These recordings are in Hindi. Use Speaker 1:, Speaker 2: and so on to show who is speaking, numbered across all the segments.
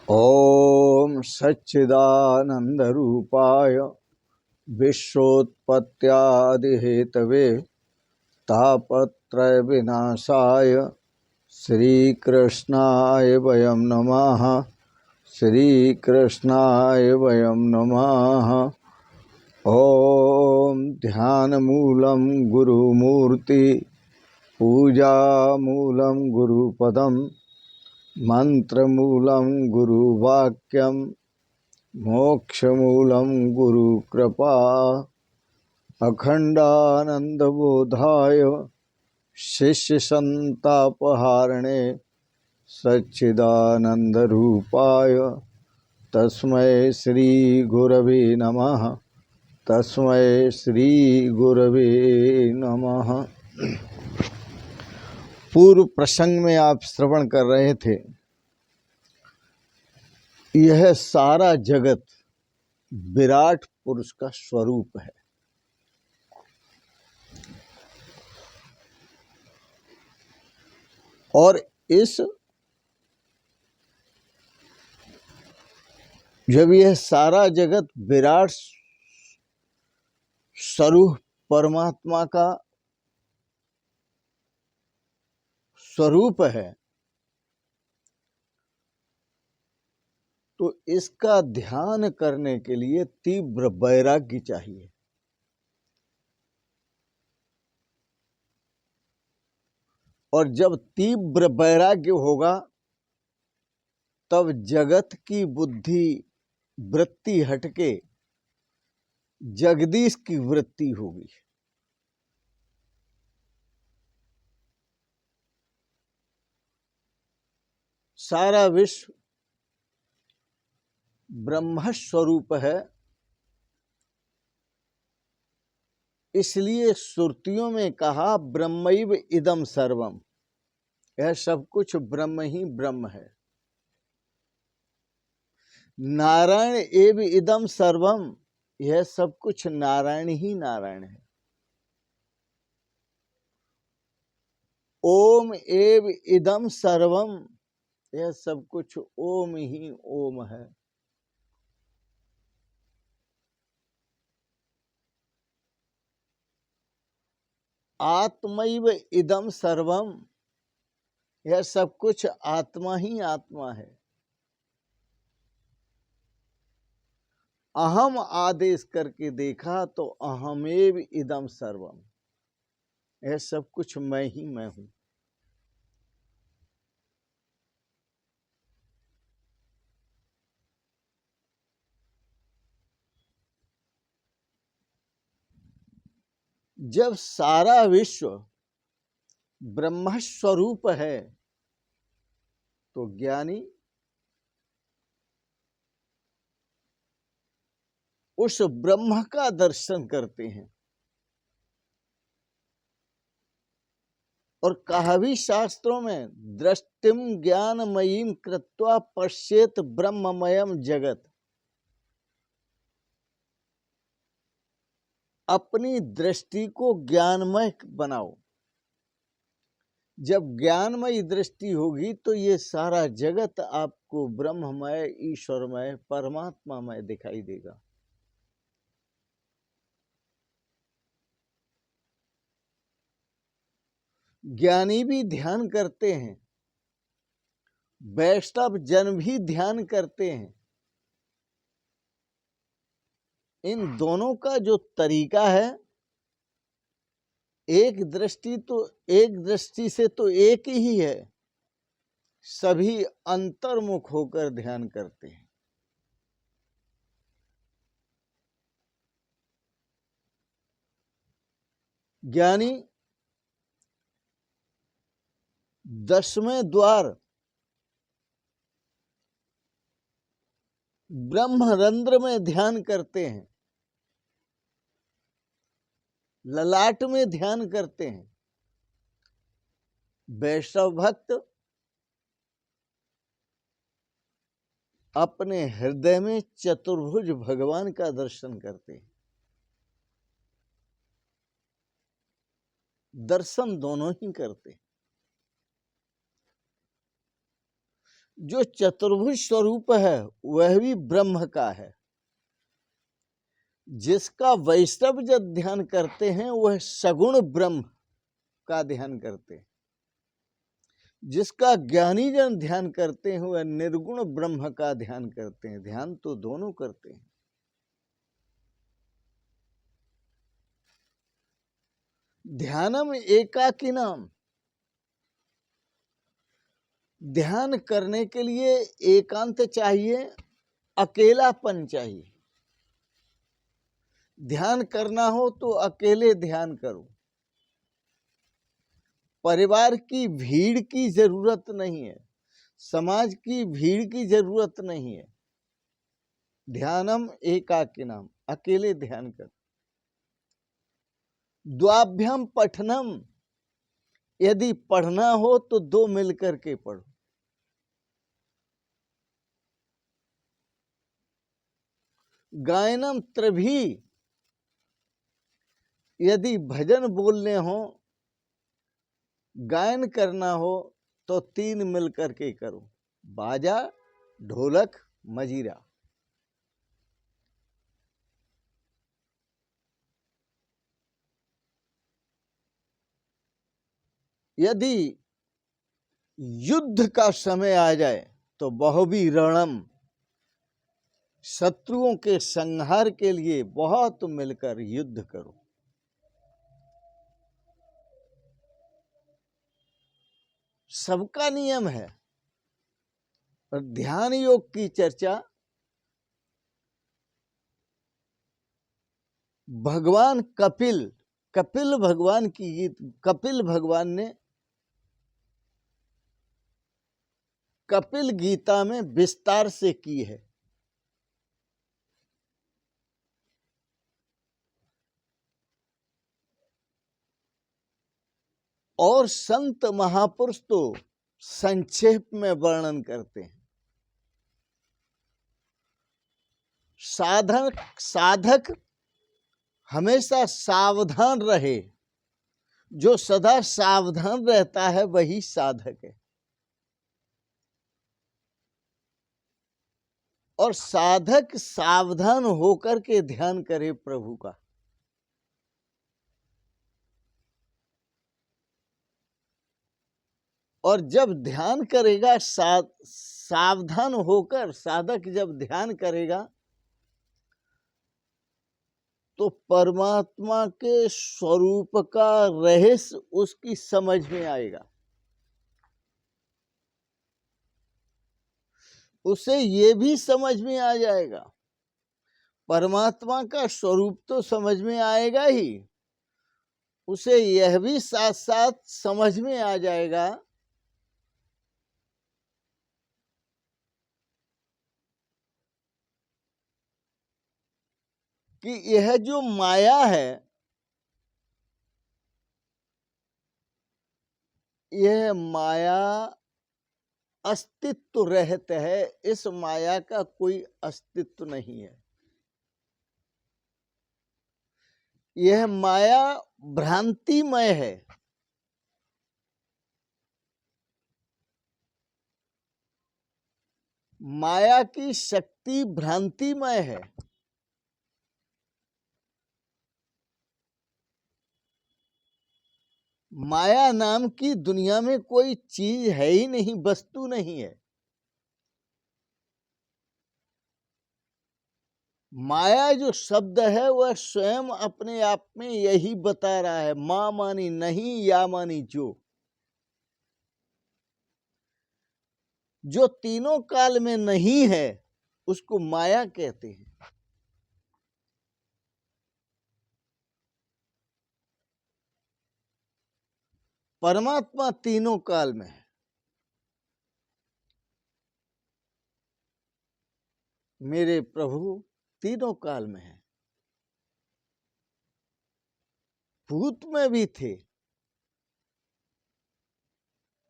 Speaker 1: ओम सच्चिदानंदरूपाय विश्वोत्पत्त्यादिहेतवे तापत्रय विनाशाय श्रीकृष्णाय वयं नमः। श्रीकृष्णाय वयं नमः। ओम ध्यानमूलं गुरुमूर्ति पूजामूलं गुरुपदम् मंत्रमूलं गुरुवाक्यं मोक्षमूलं गुरुकृपा अखंडानंदबोधाय शिष्यसंतापहारिणे सच्चिदानंदरूपाय तस्मै श्री गुरवे नमः। तस्मै श्री गुरवे नमः। पूर्व प्रसंग में आप श्रवण कर रहे थे, यह सारा जगत विराट पुरुष का स्वरूप है। और जब यह सारा जगत विराट स्वरूप परमात्मा का स्वरूप है, तो इसका ध्यान करने के लिए तीव्र वैराग्य चाहिए। और जब तीव्र वैराग्य होगा तब जगत की बुद्धि वृत्ति हटके जगदीश की वृत्ति होगी। सारा विश्व ब्रह्म स्वरूप है, इसलिए श्रुतियों में कहा ब्रह्मैव इदम सर्वम, यह सब कुछ ब्रह्म ही ब्रह्म है। नारायण एव इदम सर्वम, यह सब कुछ नारायण ही नारायण है। ओम एव इदम सर्वम, यह सब कुछ ओम ही ओम है। आत्मैव इदम सर्वम, यह सब कुछ आत्मा ही आत्मा है। अहम आदेश करके देखा तो अहमेव इदम सर्वम, यह सब कुछ मैं ही मैं हूं। जब सारा विश्व ब्रह्म स्वरूप है तो ज्ञानी उस ब्रह्म का दर्शन करते हैं। और कहा भी शास्त्रों में, दृष्टिम ज्ञानमयीम कृत्वा पश्येत ब्रह्ममयम जगत, अपनी दृष्टि को ज्ञानमय बनाओ। जब ज्ञानमय दृष्टि होगी तो ये सारा जगत आपको ब्रह्ममय, ईश्वरमय, परमात्मामय दिखाई देगा। ज्ञानी भी ध्यान करते हैं, वैष्णव जन भी ध्यान करते हैं। इन दोनों का जो तरीका है, एक दृष्टि से तो एक ही है, सभी अंतर्मुख होकर ध्यान करते हैं। ज्ञानी 10वें द्वार ब्रह्मरंध्र में ध्यान करते हैं, ललाट में ध्यान करते हैं। वैष्णव भक्त अपने हृदय में चतुर्भुज भगवान का दर्शन करते हैं। दर्शन दोनों ही करते हैं। जो चतुर्भुज स्वरूप है वह भी ब्रह्म का है। जिसका वैष्णव जब ध्यान करते हैं वह सगुण ब्रह्म का ध्यान करते हैं। जिसका ज्ञानी जन ध्यान करते हैं वह निर्गुण ब्रह्म का ध्यान करते हैं। ध्यान तो दोनों करते हैं। ध्यानम एकाकिनाम, ध्यान करने के लिए एकांत चाहिए, अकेलापन चाहिए। ध्यान करना हो तो अकेले ध्यान करो। परिवार की भीड़ की जरूरत नहीं है, समाज की भीड़ की जरूरत नहीं है। ध्यानम एकाकिनाम, अकेले ध्यान कर। द्वाभ्याम पठनम, यदि पढ़ना हो तो दो मिलकर के पढ़ो। गायनम त्रिभी, यदि भजन बोलने हो, गायन करना हो तो तीन मिलकर के करो, बाजा, ढोलक, मजीरा। यदि युद्ध का समय आ जाए तो बहुवी रणम, शत्रुओं के संहार के लिए बहुत मिलकर युद्ध करो। सबका नियम है। और ध्यान योग की चर्चा भगवान कपिल भगवान की गीत, कपिल भगवान ने कपिल गीता में विस्तार से की है। और संत महापुरुष तो संक्षेप में वर्णन करते हैं। साधक हमेशा सावधान रहे। जो सदा सावधान रहता है वही साधक है। और साधक सावधान होकर के ध्यान करे प्रभु का। और जब ध्यान करेगा, सावधान होकर साधक जब ध्यान करेगा तो परमात्मा के स्वरूप का रहस्य उसकी समझ में आएगा। उसे ये भी समझ में आ जाएगा, परमात्मा का स्वरूप तो समझ में आएगा ही, उसे यह भी साथ साथ समझ में आ जाएगा कि यह जो माया है, यह माया अस्तित्व रहित है। इस माया का कोई अस्तित्व नहीं है। यह माया भ्रांतिमय है। माया की शक्ति भ्रांतिमय है। माया नाम की दुनिया में कोई चीज है ही नहीं, वस्तु नहीं है। माया जो शब्द है वह स्वयं अपने आप में यही बता रहा है, मां मानी नहीं, या मानी जो तीनों काल में नहीं है उसको माया कहते हैं। परमात्मा तीनों काल में है। मेरे प्रभु तीनों काल में है। भूत में भी थे,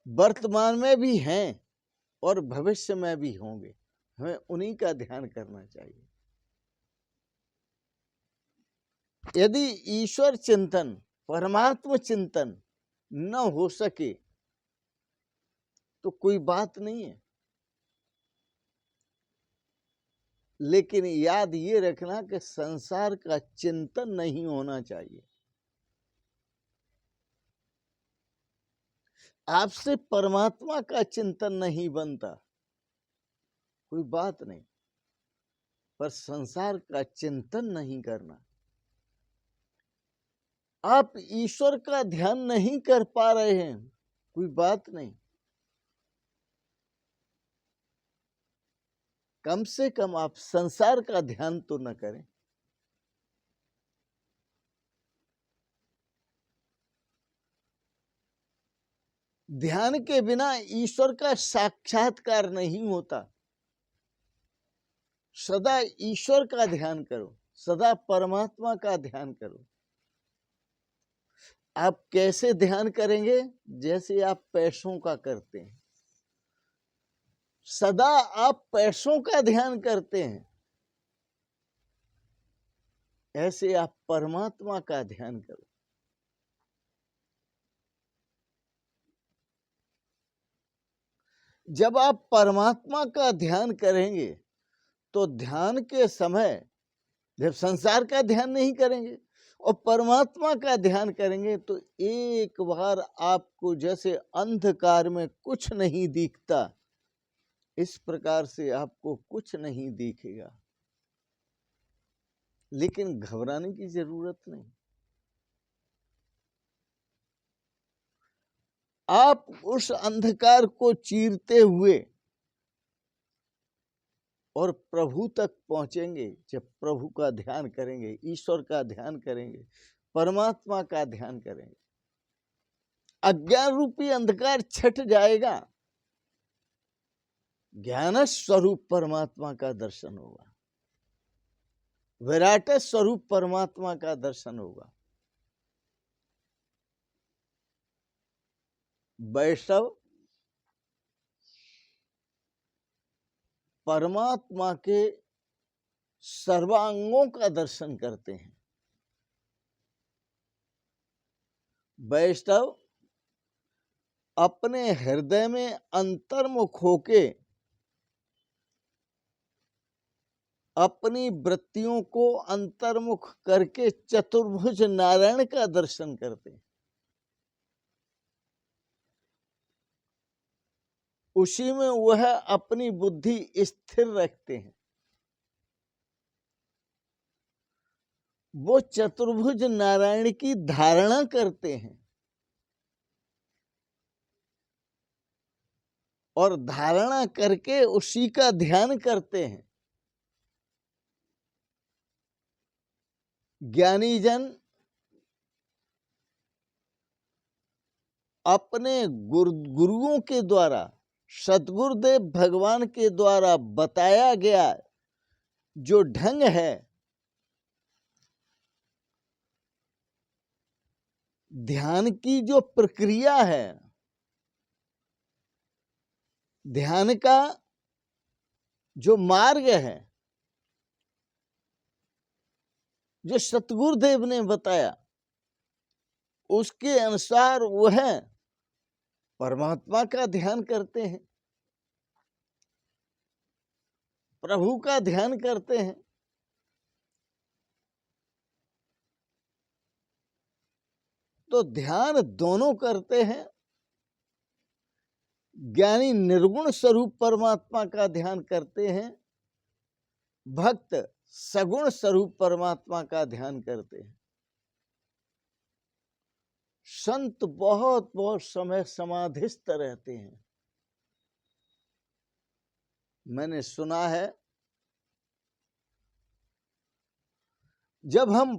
Speaker 1: वर्तमान में भी हैं और भविष्य में भी होंगे। हमें उन्हीं का ध्यान करना चाहिए। यदि ईश्वर चिंतन, परमात्मा चिंतन न हो सके तो कोई बात नहीं है। लेकिन याद ये रखना कि संसार का चिंतन नहीं होना चाहिए। आपसे परमात्मा का चिंतन नहीं बनता, कोई बात नहीं, पर संसार का चिंतन नहीं करना। आप ईश्वर का ध्यान नहीं कर पा रहे हैं, कोई बात नहीं, कम से कम आप संसार का ध्यान तो न करें। ध्यान के बिना ईश्वर का साक्षात्कार नहीं होता। सदा ईश्वर का ध्यान करो, सदा परमात्मा का ध्यान करो। आप कैसे ध्यान करेंगे? जैसे आप पैसों का करते हैं। सदा आप पैसों का ध्यान करते हैं, ऐसे आप परमात्मा का ध्यान करो। जब आप परमात्मा का ध्यान करेंगे तो ध्यान के समय जब संसार का ध्यान नहीं करेंगे और परमात्मा का ध्यान करेंगे तो एक बार आपको जैसे अंधकार में कुछ नहीं दिखता, इस प्रकार से आपको कुछ नहीं दिखेगा। लेकिन घबराने की जरूरत नहीं। आप उस अंधकार को चीरते हुए और प्रभु तक पहुंचेंगे जब प्रभु का ध्यान करेंगे, ईश्वर का ध्यान करेंगे, परमात्मा का ध्यान करेंगे। अज्ञान रूपी अंधकार छट जाएगा, ज्ञान स्वरूप परमात्मा का दर्शन होगा, विराट स्वरूप परमात्मा का दर्शन होगा। वैष्णव परमात्मा के सर्वांगों का दर्शन करते हैं। वैष्णव अपने हृदय में अंतर्मुख होके अपनी वृत्तियों को अंतर्मुख करके चतुर्भुज नारायण का दर्शन करते हैं। उसी में वह अपनी बुद्धि स्थिर रखते हैं। वो चतुर्भुज नारायण की धारणा करते हैं और धारणा करके उसी का ध्यान करते हैं। ज्ञानी जन अपने गुरुओं के द्वारा, सतगुरुदेव भगवान के द्वारा बताया गया जो ढंग है, ध्यान की जो प्रक्रिया है, ध्यान का जो मार्ग है, जो सतगुरुदेव ने बताया, उसके अनुसार वह परमात्मा का ध्यान करते हैं, प्रभु का ध्यान करते हैं। तो ध्यान दोनों करते हैं। ज्ञानी निर्गुण स्वरूप परमात्मा का ध्यान करते हैं, भक्त सगुण स्वरूप परमात्मा का ध्यान करते हैं। संत बहुत बहुत समय समाधिस्थ रहते हैं। मैंने सुना है जब हम